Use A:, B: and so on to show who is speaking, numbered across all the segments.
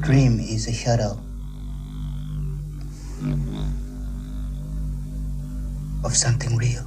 A: Dream is a shadow of something real.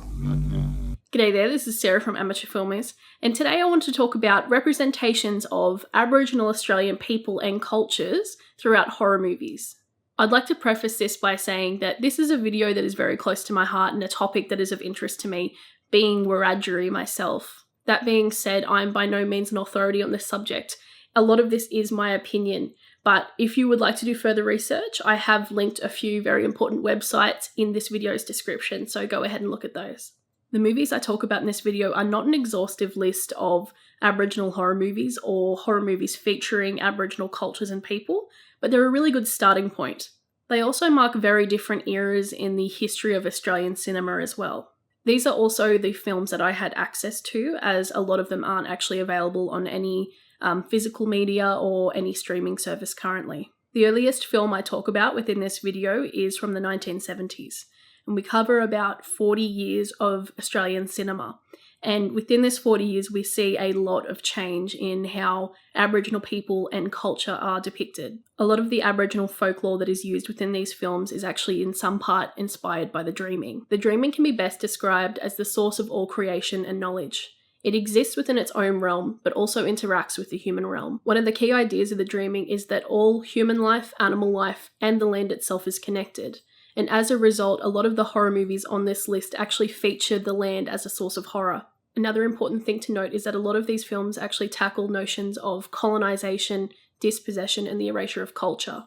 B: G'day there, this is Sarah from Amateur Filmies, and today I want to talk about representations of Aboriginal Australian people and cultures throughout horror movies. I'd like to preface this by saying that this is a video that is very close to my heart and a topic that is of interest to me, being Wiradjuri myself. That being said, I'm by no means an authority on this subject. A lot of this is my opinion, but if you would like to do further research, I have linked a few very important websites in this video's description, so go ahead and look at those. The movies I talk about in this video are not an exhaustive list of Aboriginal horror movies or horror movies featuring Aboriginal cultures and people, but they're a really good starting point. They also mark very different eras in the history of Australian cinema as well. These are also the films that I had access to, as a lot of them aren't actually available on any physical media or any streaming service currently. The earliest film I talk about within this video is from the 1970s, and we cover about 40 years of Australian cinema. And within this 40 years, we see a lot of change in how Aboriginal people and culture are depicted. A lot of the Aboriginal folklore that is used within these films is actually in some part inspired by the dreaming. The dreaming can be best described as the source of all creation and knowledge. It exists within its own realm, but also interacts with the human realm. One of the key ideas of the dreaming is that all human life, animal life, and the land itself is connected. And as a result, a lot of the horror movies on this list actually feature the land as a source of horror. Another important thing to note is that a lot of these films actually tackle notions of colonization, dispossession, and the erasure of culture.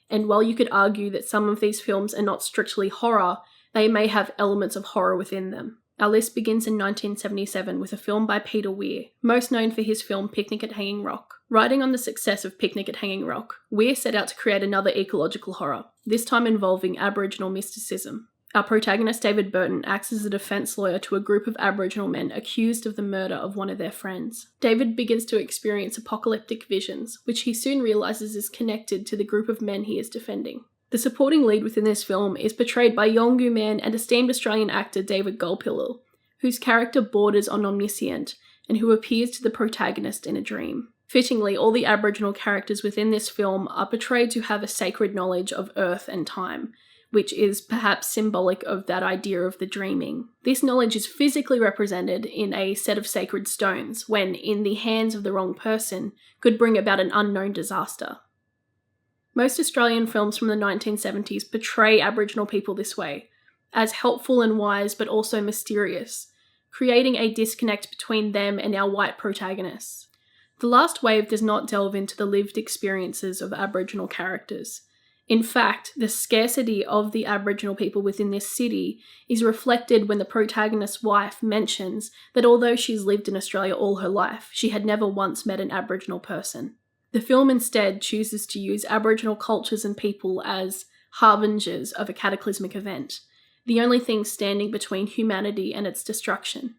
B: And while you could argue that some of these films are not strictly horror, they may have elements of horror within them. Our list begins in 1977 with a film by Peter Weir, most known for his film Picnic at Hanging Rock. Riding on the success of Picnic at Hanging Rock, Weir set out to create another ecological horror, this time involving Aboriginal mysticism. Our protagonist David Burton acts as a defense lawyer to a group of Aboriginal men accused of the murder of one of their friends. David begins to experience apocalyptic visions, which he soon realizes is connected to the group of men he is defending. The supporting lead within this film is portrayed by Yolngu man and esteemed Australian actor David Gulpilil, whose character borders on omniscient and who appears to the protagonist in a dream. Fittingly, all the Aboriginal characters within this film are portrayed to have a sacred knowledge of earth and time, which is perhaps symbolic of that idea of the dreaming. This knowledge is physically represented in a set of sacred stones, when, in the hands of the wrong person, could bring about an unknown disaster. Most Australian films from the 1970s portray Aboriginal people this way, as helpful and wise but also mysterious, creating a disconnect between them and our white protagonists. The Last Wave does not delve into the lived experiences of Aboriginal characters. In fact, the scarcity of the Aboriginal people within this city is reflected when the protagonist's wife mentions that although she's lived in Australia all her life, she had never once met an Aboriginal person. The film instead chooses to use Aboriginal cultures and people as harbingers of a cataclysmic event, the only thing standing between humanity and its destruction.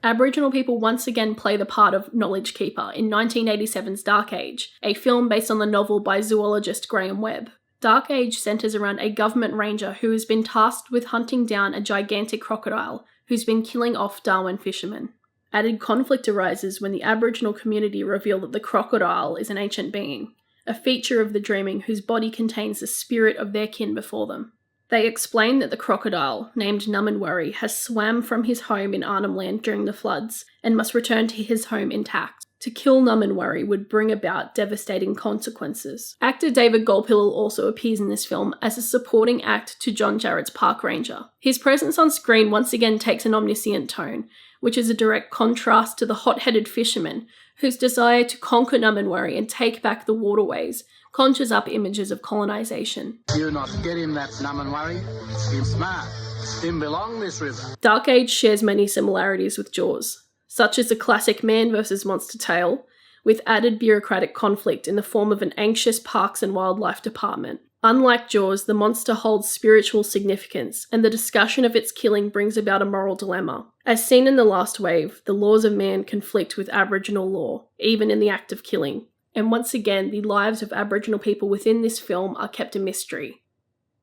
B: Aboriginal people once again play the part of Knowledge Keeper in 1987's Dark Age, a film based on the novel by zoologist Graham Webb. Dark Age centres around a government ranger who has been tasked with hunting down a gigantic crocodile who's been killing off Darwin fishermen. Added conflict arises when the Aboriginal community reveal that the crocodile is an ancient being, a feature of the dreaming whose body contains the spirit of their kin before them. They explain that the crocodile, named Numinwarri, has swam from his home in Arnhem Land during the floods and must return to his home intact. To kill Numinwarri would bring about devastating consequences. Actor David Gulpilil also appears in this film as a supporting act to John Jarratt's park ranger. His presence on screen once again takes an omniscient tone, which is a direct contrast to the hot-headed fisherman whose desire to conquer Numinwarri and take back the waterways conjures up images of colonisation.
C: You not get him that Numinwarri? Him smart. Him belong this river.
B: Dark Age shares many similarities with Jaws, such as the classic man versus monster tale, with added bureaucratic conflict in the form of an anxious Parks and Wildlife Department. Unlike Jaws, the monster holds spiritual significance, and the discussion of its killing brings about a moral dilemma. As seen in The Last Wave, the laws of man conflict with Aboriginal law, even in the act of killing. And once again, the lives of Aboriginal people within this film are kept a mystery.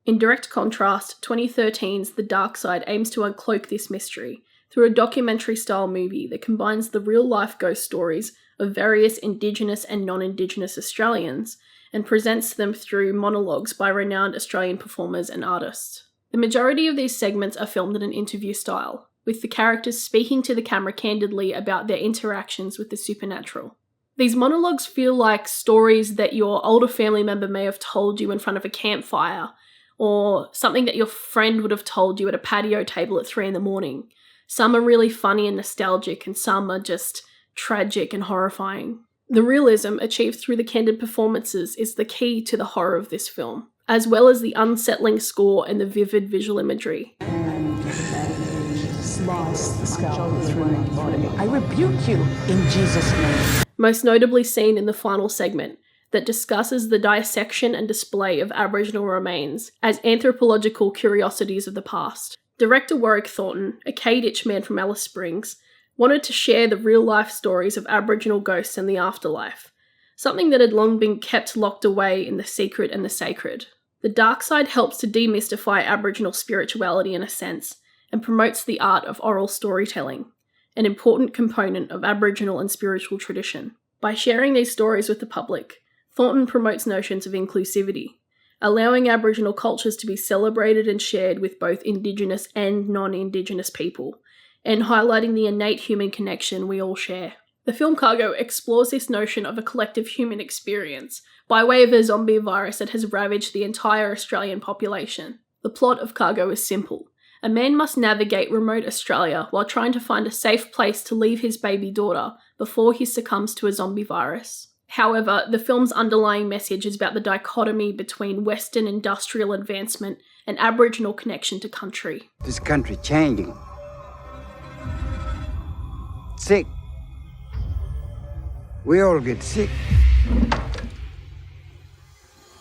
B: In direct contrast, 2013's The Dark Side aims to uncloak this mystery, through a documentary-style movie that combines the real-life ghost stories of various Indigenous and non-Indigenous Australians and presents them through monologues by renowned Australian performers and artists. The majority of these segments are filmed in an interview style, with the characters speaking to the camera candidly about their interactions with the supernatural. These monologues feel like stories that your older family member may have told you in front of a campfire, or something that your friend would have told you at a patio table at 3 a.m. Some are really funny and nostalgic, and some are just tragic and horrifying. The realism achieved through the candid performances is the key to the horror of this film, as well as the unsettling score and the vivid visual imagery.
D: Slice the scalpel through my body. I rebuke you in Jesus' name.
B: Most notably seen in the final segment that discusses the dissection and display of Aboriginal remains as anthropological curiosities of the past. Director Warwick Thornton, a Kaditch man from Alice Springs, wanted to share the real-life stories of Aboriginal ghosts and the afterlife, something that had long been kept locked away in the secret and the sacred. The dark side helps to demystify Aboriginal spirituality in a sense, and promotes the art of oral storytelling, an important component of Aboriginal and spiritual tradition. By sharing these stories with the public, Thornton promotes notions of inclusivity, allowing Aboriginal cultures to be celebrated and shared with both Indigenous and non-Indigenous people, and highlighting the innate human connection we all share. The film Cargo explores this notion of a collective human experience by way of a zombie virus that has ravaged the entire Australian population. The plot of Cargo is simple. A man must navigate remote Australia while trying to find a safe place to leave his baby daughter before he succumbs to a zombie virus. However, the film's underlying message is about the dichotomy between Western industrial advancement and Aboriginal connection to country.
E: This country changing. Sick. We all get sick.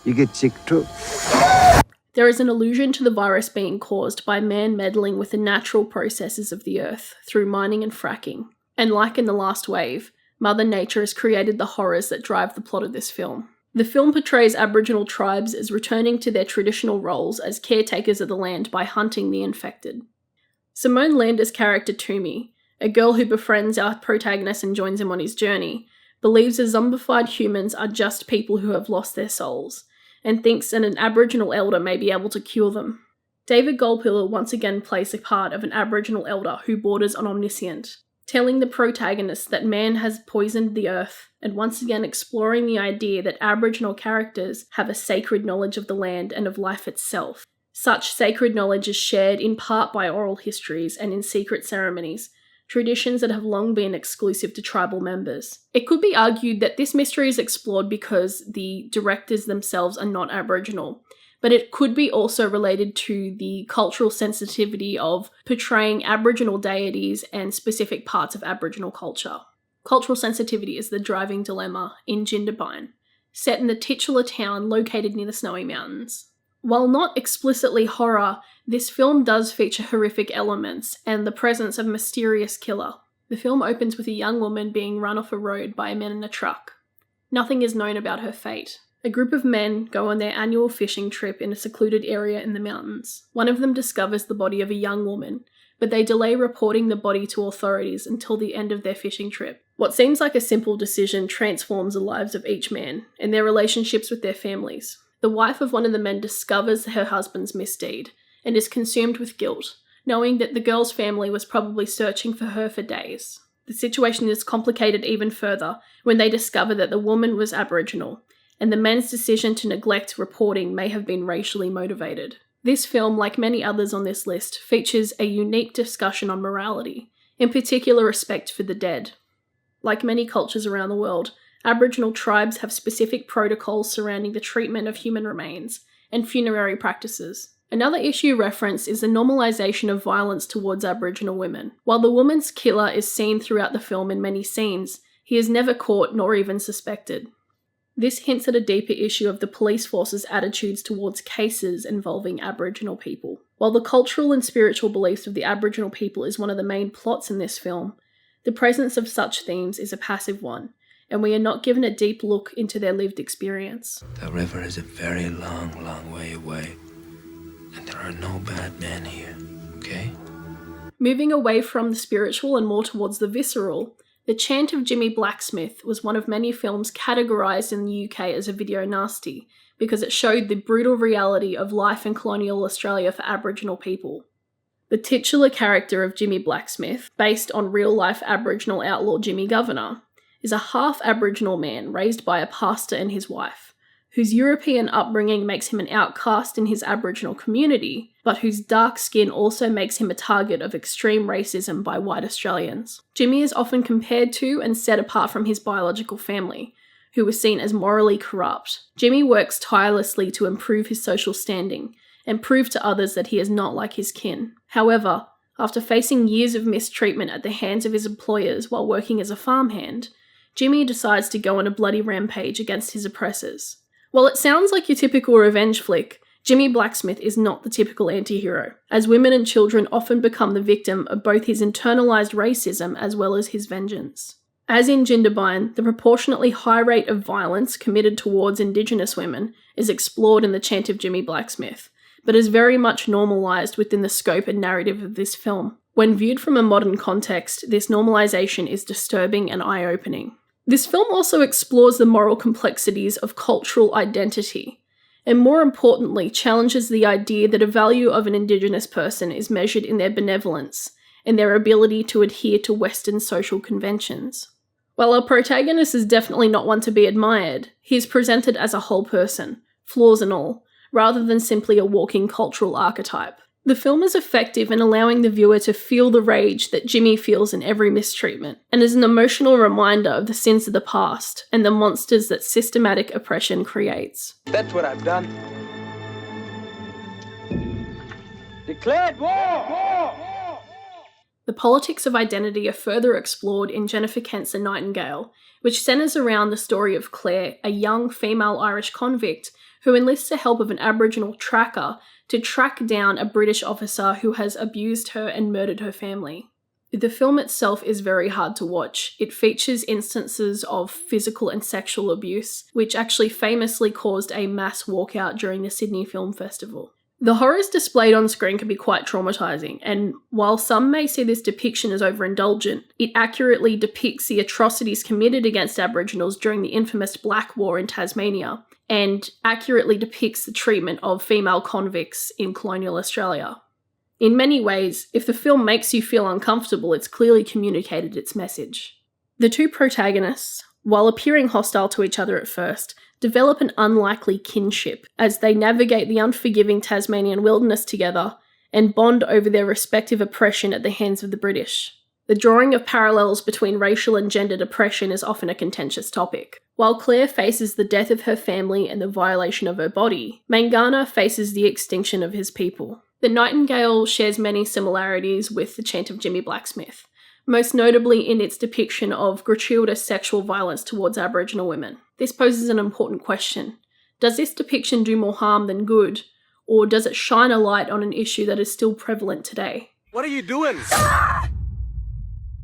E: You get sick too.
B: There is an allusion to the virus being caused by man meddling with the natural processes of the earth through mining and fracking. And like in The Last Wave, Mother Nature has created the horrors that drive the plot of this film. The film portrays Aboriginal tribes as returning to their traditional roles as caretakers of the land by hunting the infected. Simone Lander's character Toomey, a girl who befriends our protagonist and joins him on his journey, believes the zombified humans are just people who have lost their souls, and thinks that an Aboriginal elder may be able to cure them. David Goldpillar once again plays the part of an Aboriginal elder who borders on omniscient, telling the protagonist that man has poisoned the earth, and once again exploring the idea that Aboriginal characters have a sacred knowledge of the land and of life itself. Such sacred knowledge is shared in part by oral histories and in secret ceremonies, traditions that have long been exclusive to tribal members. It could be argued that this mystery is explored because the directors themselves are not Aboriginal, but it could be also related to the cultural sensitivity of portraying Aboriginal deities and specific parts of Aboriginal culture. Cultural sensitivity is the driving dilemma in Ginbyne, set in the titular town located near the Snowy Mountains. While not explicitly horror, this film does feature horrific elements and the presence of a mysterious killer. The film opens with a young woman being run off a road by a man in a truck. Nothing is known about her fate. A group of men go on their annual fishing trip in a secluded area in the mountains. One of them discovers the body of a young woman, but they delay reporting the body to authorities until the end of their fishing trip. What seems like a simple decision transforms the lives of each man and their relationships with their families. The wife of one of the men discovers her husband's misdeed and is consumed with guilt, knowing that the girl's family was probably searching for her for days. The situation is complicated even further when they discover that the woman was Aboriginal, and the men's decision to neglect reporting may have been racially motivated. This film, like many others on this list, features a unique discussion on morality, in particular respect for the dead. Like many cultures around the world, Aboriginal tribes have specific protocols surrounding the treatment of human remains and funerary practices. Another issue referenced is the normalisation of violence towards Aboriginal women. While the woman's killer is seen throughout the film in many scenes, he is never caught nor even suspected. This hints at a deeper issue of the police force's attitudes towards cases involving Aboriginal people. While the cultural and spiritual beliefs of the Aboriginal people is one of the main plots in this film, the presence of such themes is a passive one, and we are not given a deep look into their lived experience.
F: The river is a very long, long way away, and there are no bad men here, okay?
B: Moving away from the spiritual and more towards the visceral, The Chant of Jimmy Blacksmith was one of many films categorised in the UK as a video nasty because it showed the brutal reality of life in colonial Australia for Aboriginal people. The titular character of Jimmy Blacksmith, based on real-life Aboriginal outlaw Jimmy Governor, is a half Aboriginal man raised by a pastor and his wife, whose European upbringing makes him an outcast in his Aboriginal community, but whose dark skin also makes him a target of extreme racism by white Australians. Jimmy is often compared to and set apart from his biological family, who was seen as morally corrupt. Jimmy works tirelessly to improve his social standing and prove to others that he is not like his kin. However, after facing years of mistreatment at the hands of his employers while working as a farmhand, Jimmy decides to go on a bloody rampage against his oppressors. While it sounds like your typical revenge flick, Jimmy Blacksmith is not the typical anti-hero, as women and children often become the victim of both his internalised racism as well as his vengeance. As in Ginbyne, the proportionately high rate of violence committed towards Indigenous women is explored in The Chant of Jimmy Blacksmith, but is very much normalised within the scope and narrative of this film. When viewed from a modern context, this normalisation is disturbing and eye-opening. This film also explores the moral complexities of cultural identity, and more importantly challenges the idea that a value of an Indigenous person is measured in their benevolence and their ability to adhere to Western social conventions. While our protagonist is definitely not one to be admired, he is presented as a whole person, flaws and all, rather than simply a walking cultural archetype. The film is effective in allowing the viewer to feel the rage that Jimmy feels in every mistreatment, and is an emotional reminder of the sins of the past and the monsters that systematic oppression creates.
G: That's what I've done. Declared war!
B: The politics of identity are further explored in Jennifer Kent's Nightingale, which centres around the story of Claire, a young female Irish convict who enlists the help of an Aboriginal tracker to track down a British officer who has abused her and murdered her family. The film itself is very hard to watch. It features instances of physical and sexual abuse, which actually famously caused a mass walkout during the Sydney Film Festival. The horrors displayed on screen can be quite traumatising, and while some may see this depiction as overindulgent, it accurately depicts the atrocities committed against Aboriginals during the infamous Black War in Tasmania, and accurately depicts the treatment of female convicts in colonial Australia. In many ways, if the film makes you feel uncomfortable, it's clearly communicated its message. The two protagonists, while appearing hostile to each other at first, develop an unlikely kinship as they navigate the unforgiving Tasmanian wilderness together and bond over their respective oppression at the hands of the British. The drawing of parallels between racial and gendered oppression is often a contentious topic. While Claire faces the death of her family and the violation of her body, Mangana faces the extinction of his people. The Nightingale shares many similarities with The Chant of Jimmy Blacksmith, most notably in its depiction of gratuitous sexual violence towards Aboriginal women. This poses an important question. Does this depiction do more harm than good, or does it shine a light on an issue that is still prevalent today?
G: What are you doing?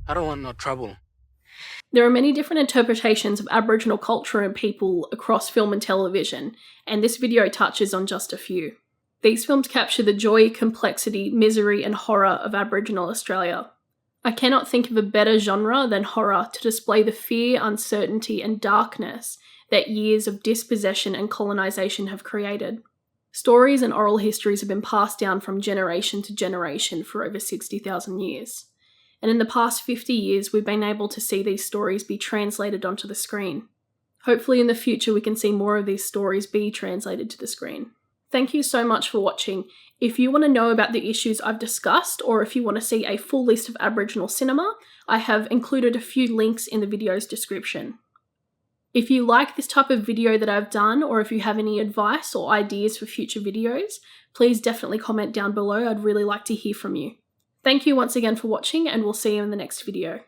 G: I don't want no trouble.
B: There are many different interpretations of Aboriginal culture and people across film and television, and this video touches on just a few. These films capture the joy, complexity, misery, and horror of Aboriginal Australia. I cannot think of a better genre than horror to display the fear, uncertainty, and darkness that years of dispossession and colonisation have created. Stories and oral histories have been passed down from generation to generation for over 60,000 years. And in the past 50 years, we've been able to see these stories be translated onto the screen. Hopefully in the future we can see more of these stories be translated to the screen. Thank you so much for watching. If you want to know about the issues I've discussed, or if you want to see a full list of Aboriginal cinema, I have included a few links in the video's description. If you like this type of video that I've done, or if you have any advice or ideas for future videos, please definitely comment down below. I'd really like to hear from you. Thank you once again for watching, and we'll see you in the next video.